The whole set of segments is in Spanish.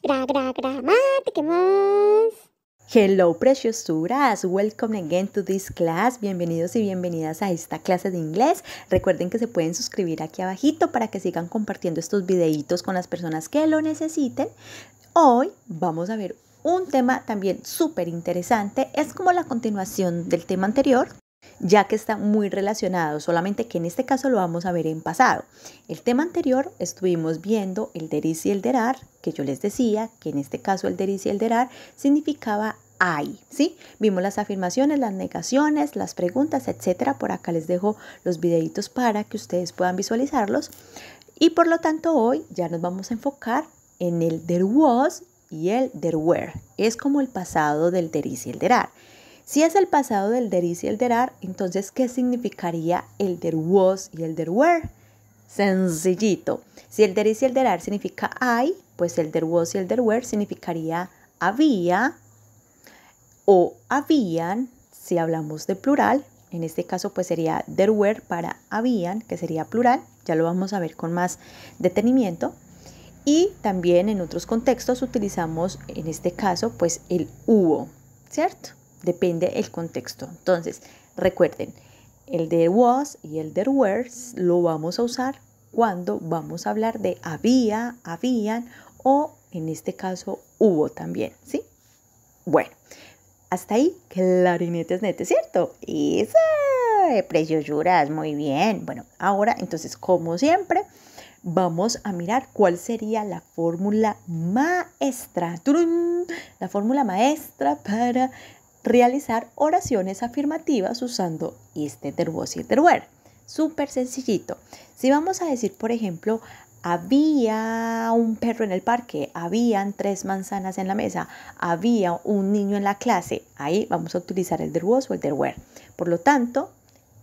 Gramaticamos. Hello preciosuras, welcome again to this class. Bienvenidos y bienvenidas a esta clase de inglés. Recuerden que se pueden suscribir aquí abajito para que sigan compartiendo estos videitos con las personas que lo necesiten. Hoy vamos a ver un tema también súper interesante. Es como la continuación del tema anterior, ya que está muy relacionado, solamente que en este caso lo vamos a ver en pasado. El tema anterior estuvimos viendo el there is y el there are, que yo les decía que en este caso el there is y el there are significaba hay, ¿sí? Vimos las afirmaciones, las negaciones, las preguntas, etcétera. Por acá les dejo los videitos para que ustedes puedan visualizarlos. Y por lo tanto hoy ya nos vamos a enfocar en el there was y el there were. Es como el pasado del there is y el there are. Si es el pasado del there is y el there are, entonces, ¿qué significaría el there was y el there were? Sencillito. Si el there is y el there are significa hay, pues el there was y el there were significaría había o habían, si hablamos de plural. En este caso, pues sería there were para habían, que sería plural. Ya lo vamos a ver con más detenimiento. Y también en otros contextos utilizamos, en este caso, pues el hubo, ¿cierto? Depende el contexto. Entonces, recuerden, el there was y el there were lo vamos a usar cuando vamos a hablar de había, habían o en este caso hubo también, ¿sí? Bueno, hasta ahí, clarinetes netes, ¿cierto? ¡Esa! Preciosuras, muy bien. Bueno, ahora entonces, como siempre, vamos a mirar cuál sería la fórmula maestra. ¡Turun! La fórmula maestra para realizar oraciones afirmativas usando este there was y there were. Súper sencillito. Si vamos a decir, por ejemplo, había un perro en el parque, habían 3 manzanas en la mesa, había un niño en la clase, ahí vamos a utilizar el there was o el there were. Por lo tanto,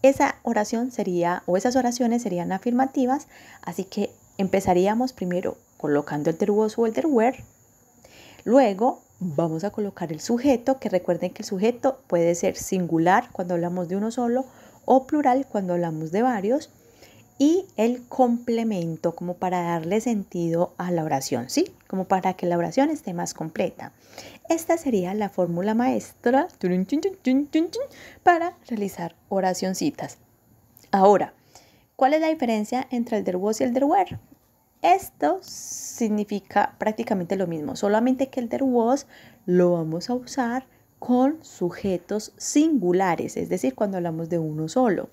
esa oración sería, o esas oraciones serían afirmativas, así que empezaríamos primero colocando el there was o el there were. Luego vamos a colocar el sujeto, que recuerden que el sujeto puede ser singular cuando hablamos de uno solo o plural cuando hablamos de varios. Y el complemento como para darle sentido a la oración, ¿sí? Como para que la oración esté más completa. Esta sería la fórmula maestra para realizar oracioncitas. Ahora, ¿cuál es la diferencia entre el there was y el there were? Esto significa prácticamente lo mismo, solamente que el there was lo vamos a usar con sujetos singulares, es decir, cuando hablamos de uno solo.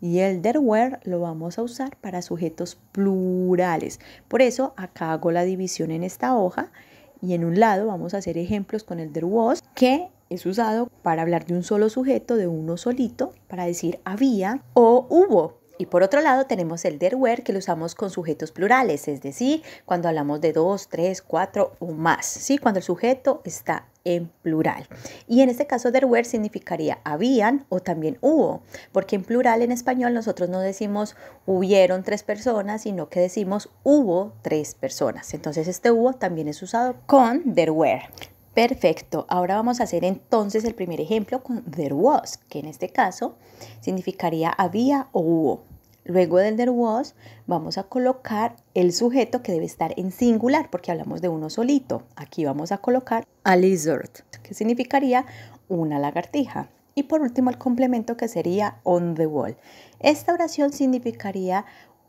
Y el there were lo vamos a usar para sujetos plurales. Por eso acá hago la división en esta hoja y en un lado vamos a hacer ejemplos con el there was, que es usado para hablar de un solo sujeto, de uno solito, para decir había o hubo. Y por otro lado tenemos el there were, que lo usamos con sujetos plurales, es decir, cuando hablamos de 2, 3, 4 o más, ¿sí? Cuando el sujeto está en plural. Y en este caso there were significaría habían o también hubo, porque en plural en español nosotros no decimos hubieron 3 personas, sino que decimos hubo 3 personas. Entonces este hubo también es usado con there were. Perfecto, ahora vamos a hacer entonces el primer ejemplo con there was, que en este caso significaría había o hubo. Luego del there was vamos a colocar el sujeto que debe estar en singular porque hablamos de uno solito. Aquí vamos a colocar a lizard, que significaría una lagartija. Y por último el complemento que sería on the wall. Esta oración significaría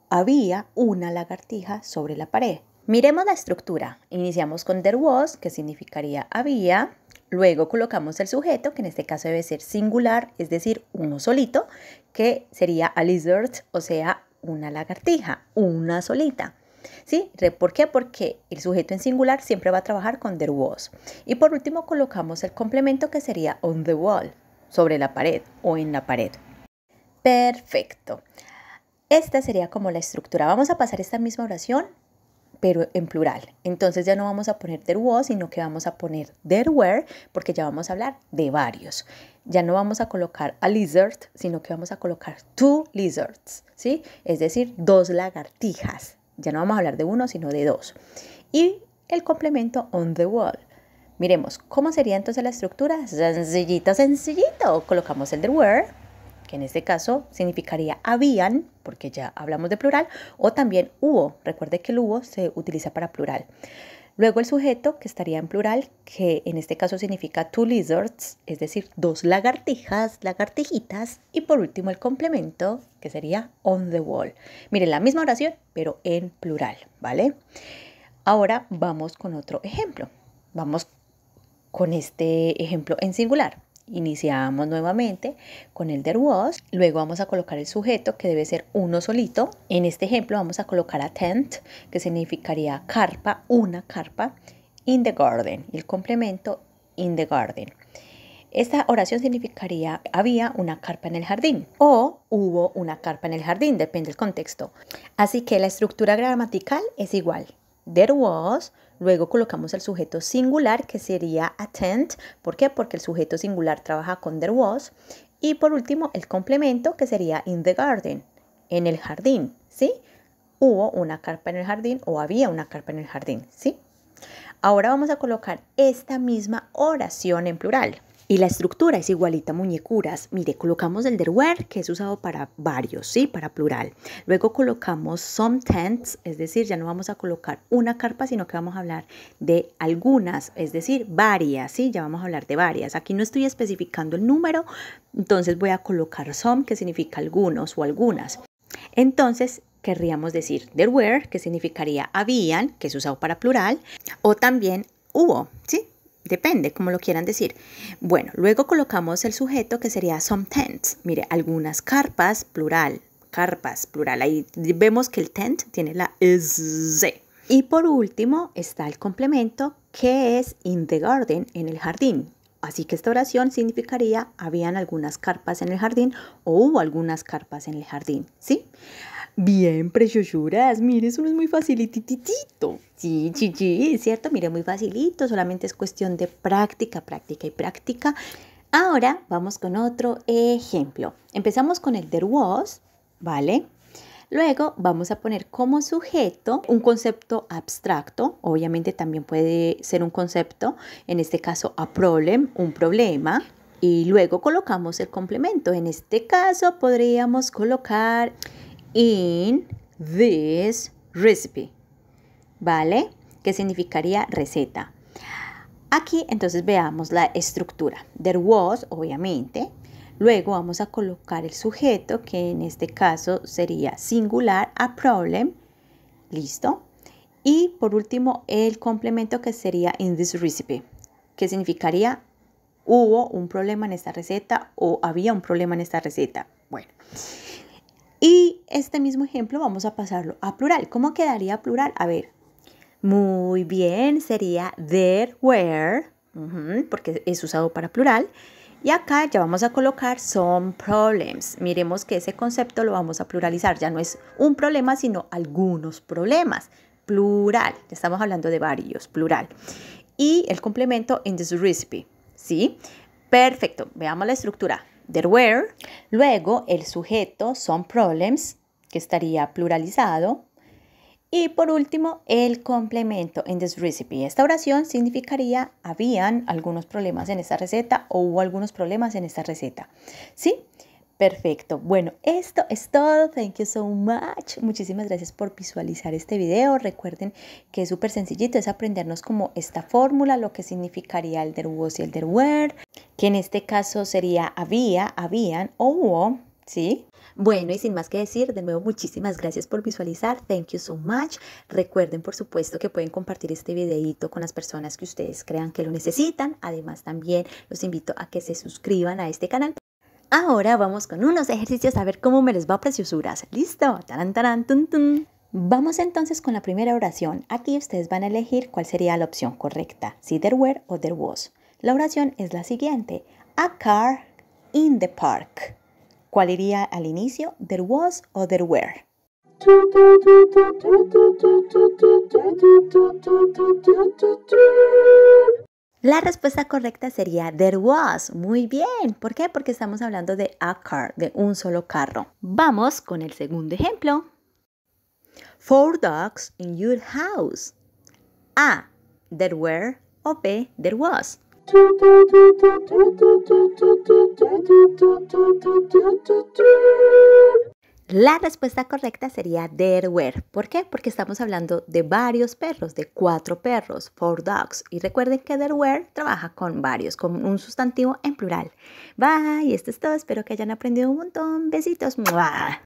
había una lagartija sobre la pared. Miremos la estructura. Iniciamos con there was, que significaría había. Luego colocamos el sujeto, que en este caso debe ser singular, es decir, uno solito, que sería a lizard, o sea, una lagartija, una solita. ¿Sí? ¿Por qué? Porque el sujeto en singular siempre va a trabajar con there was. Y por último colocamos el complemento, que sería on the wall, sobre la pared o en la pared. Perfecto. Esta sería como la estructura. Vamos a pasar esta misma oración pero en plural. Entonces ya no vamos a poner there was, sino que vamos a poner there were, porque ya vamos a hablar de varios. Ya no vamos a colocar a lizard, sino que vamos a colocar 2 lizards, ¿sí? Es decir, 2 lagartijas. Ya no vamos a hablar de uno, sino de 2. Y el complemento on the wall. Miremos, ¿cómo sería entonces la estructura? Sencillito, sencillito. Colocamos el there were, que en este caso significaría habían, porque ya hablamos de plural, o también hubo. Recuerde que el hubo se utiliza para plural. Luego el sujeto, que estaría en plural, que en este caso significa two lizards, es decir, dos lagartijas, lagartijitas. Y por último el complemento, que sería on the wall. Miren, la misma oración, pero en plural, ¿vale? Ahora vamos con otro ejemplo. Vamos con este ejemplo en singular. Iniciamos nuevamente con el there was, luego vamos a colocar el sujeto, que debe ser uno solito. En este ejemplo vamos a colocar a tent, que significaría carpa, una carpa, in the garden, y el complemento in the garden. Esta oración significaría había una carpa en el jardín o hubo una carpa en el jardín, depende del contexto. Así que la estructura gramatical es igual. There was, luego colocamos el sujeto singular, que sería a tent. ¿Por qué? Porque el sujeto singular trabaja con there was. Y por último el complemento, que sería in the garden, en el jardín, ¿sí? Hubo una carpa en el jardín o había una carpa en el jardín, ¿sí? Ahora vamos a colocar esta misma oración en plural. Y la estructura es igualita, muñecuras. Mire, colocamos el there were, que es usado para varios, ¿sí? Para plural. Luego colocamos some tents, es decir, ya no vamos a colocar una carpa, sino que vamos a hablar de algunas, es decir, varias, ¿sí? Ya vamos a hablar de varias. Aquí no estoy especificando el número, entonces voy a colocar some, que significa algunos o algunas. Entonces, querríamos decir there were, que significaría habían, que es usado para plural, o también hubo, ¿sí? Depende, como lo quieran decir. Bueno, luego colocamos el sujeto, que sería some tents. Mire, algunas carpas, plural. Carpas, plural. Ahí vemos que el tent tiene la z. Y por último está el complemento, que es in the garden, en el jardín. Así que esta oración significaría habían algunas carpas en el jardín o hubo algunas carpas en el jardín, ¿sí? Bien, preciosuras, mire, eso no es muy facilititito. Sí, ¿cierto? Mire, muy facilito, solamente es cuestión de práctica, práctica y práctica. Ahora vamos con otro ejemplo. Empezamos con el there was, ¿vale? Luego vamos a poner como sujeto un concepto abstracto, obviamente también puede ser un concepto, en este caso a problem, un problema. Y luego colocamos el complemento, en este caso podríamos colocar in this recipe, ¿vale? Que significaría receta. Aquí entonces veamos la estructura. There was, obviamente. Luego vamos a colocar el sujeto, que en este caso sería singular, a problem. Listo. Y por último el complemento, que sería in this recipe, que significaría hubo un problema en esta receta o había un problema en esta receta. Bueno. Y este mismo ejemplo vamos a pasarlo a plural. ¿Cómo quedaría plural? A ver, muy bien, sería there were, porque es usado para plural. Y acá ya vamos a colocar some problems. Miremos que ese concepto lo vamos a pluralizar. Ya no es un problema, sino algunos problemas. Plural, ya estamos hablando de varios, plural. Y el complemento in this recipe, ¿sí? Perfecto, veamos la estructura. There were, luego el sujeto, some problems, que estaría pluralizado. Y por último, el complemento in this recipe. Esta oración significaría habían algunos problemas en esta receta o hubo algunos problemas en esta receta. ¿Sí? Perfecto. Bueno, esto es todo. Thank you so much. Muchísimas gracias por visualizar este video. Recuerden que es súper sencillito, es aprendernos como esta fórmula, lo que significaría el there was y el there were, que en este caso sería había, habían o hubo, ¿sí? Bueno, y sin más que decir, de nuevo muchísimas gracias por visualizar. Thank you so much. Recuerden, por supuesto, que pueden compartir este videito con las personas que ustedes crean que lo necesitan. Además, también los invito a que se suscriban a este canal. Ahora vamos con unos ejercicios a ver cómo me les va, preciosuras. ¿Listo? Taran, taran, tun, tun. Vamos entonces con la primera oración. Aquí ustedes van a elegir cuál sería la opción correcta, si there were o there was. La oración es la siguiente. A car in the park. ¿Cuál iría al inicio? There was o there were. La respuesta correcta sería there was. Muy bien. ¿Por qué? Porque estamos hablando de a car, de un solo carro. Vamos con el segundo ejemplo. 4 dogs in your house. A, there were o B, there was. La respuesta correcta sería there were. ¿Por qué? Porque estamos hablando de varios perros, de 4 perros, 4 dogs. Y recuerden que there were trabaja con varios, con un sustantivo en plural. Bye, esto es todo. Espero que hayan aprendido un montón. Besitos. ¡Mua!